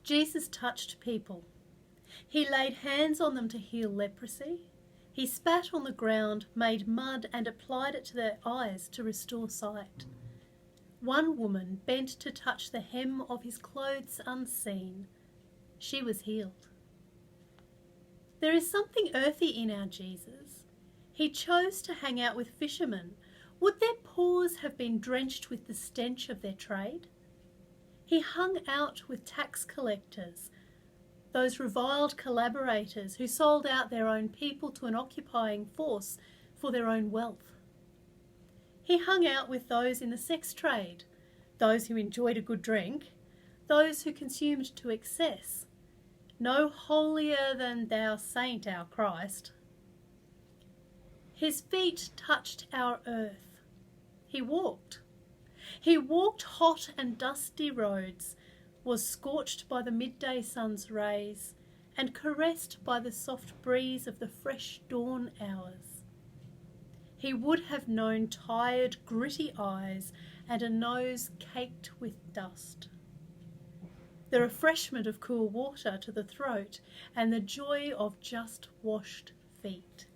Jesus touched people. He laid hands on them to heal leprosy. He spat on the ground, made mud, and applied it to their eyes to restore sight. One woman bent to touch the hem of his clothes unseen. She was healed. There is something earthy in our Jesus. He chose to hang out with fishermen. Would their paws have been drenched with the stench of their trade? He hung out with tax collectors, those reviled collaborators who sold out their own people to an occupying force for their own wealth. He hung out with those in the sex trade, those who enjoyed a good drink, those who consumed to excess. No holier than thou saint, our Christ. His feet touched our earth. He walked. He walked hot and dusty roads, was scorched by the midday sun's rays, and caressed by the soft breeze of the fresh dawn hours. He would have known tired, gritty eyes and a nose caked with dust, the refreshment of cool water to the throat, and the joy of just washed feet.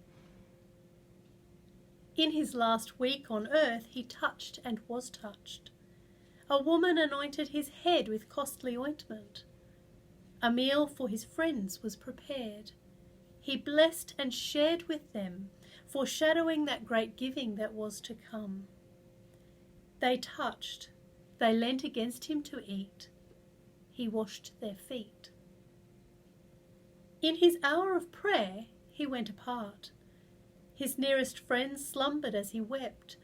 In his last week on earth, he touched and was touched. A woman anointed his head with costly ointment. A meal for his friends was prepared. He blessed and shared with them, foreshadowing that great giving that was to come. They touched, they leant against him to eat. He washed their feet. In his hour of prayer, he went apart. His nearest friends slumbered as he wept,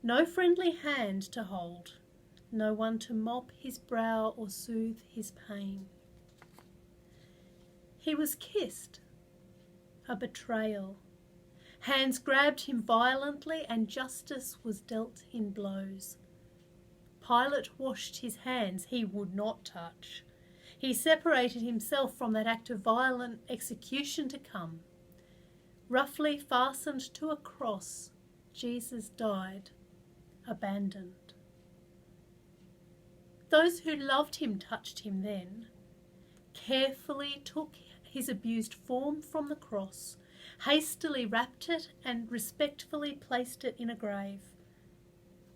no friendly hand to hold, no one to mop his brow or soothe his pain. He was kissed, a betrayal. Hands grabbed him violently and justice was dealt in blows. Pilate washed his hands he would not touch. He separated himself from that act of violent execution to come. Roughly fastened to a cross, Jesus died, abandoned. Those who loved him touched him then, carefully took his abused form from the cross, hastily wrapped it and respectfully placed it in a grave.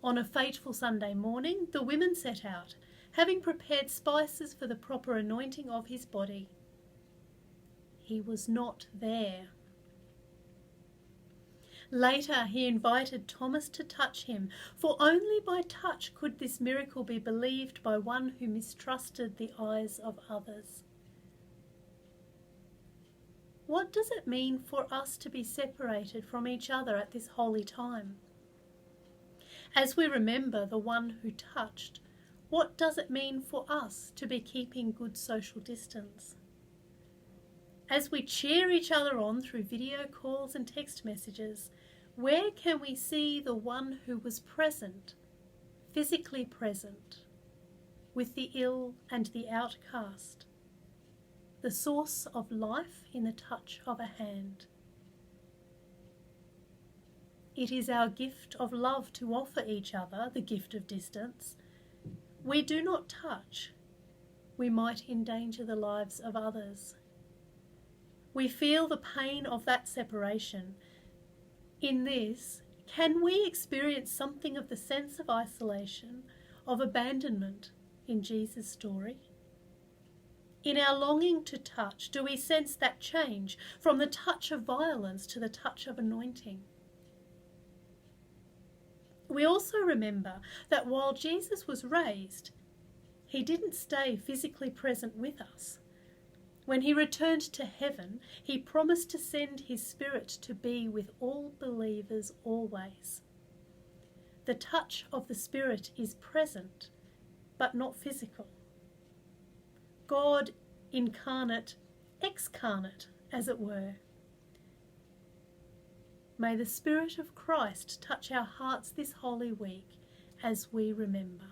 On a fateful Sunday morning, the women set out, having prepared spices for the proper anointing of his body. He was not there. Later, he invited Thomas to touch him, for only by touch could this miracle be believed by one who mistrusted the eyes of others. What does it mean for us to be separated from each other at this holy time? As we remember the one who touched, what does it mean for us to be keeping good social distance? As we cheer each other on through video calls and text messages, where can we see the one who was present, physically present, with the ill and the outcast, the source of life in the touch of a hand? It is our gift of love to offer each other the gift of distance. We do not touch, we might endanger the lives of others. We feel the pain of that separation. In this, can we experience something of the sense of isolation, of abandonment in Jesus' story? In our longing to touch, do we sense that change from the touch of violence to the touch of anointing? We also remember that while Jesus was raised, he didn't stay physically present with us. When he returned to heaven, he promised to send his Spirit to be with all believers always. The touch of the Spirit is present, but not physical. God incarnate, excarnate, as it were. May the Spirit of Christ touch our hearts this holy week as we remember.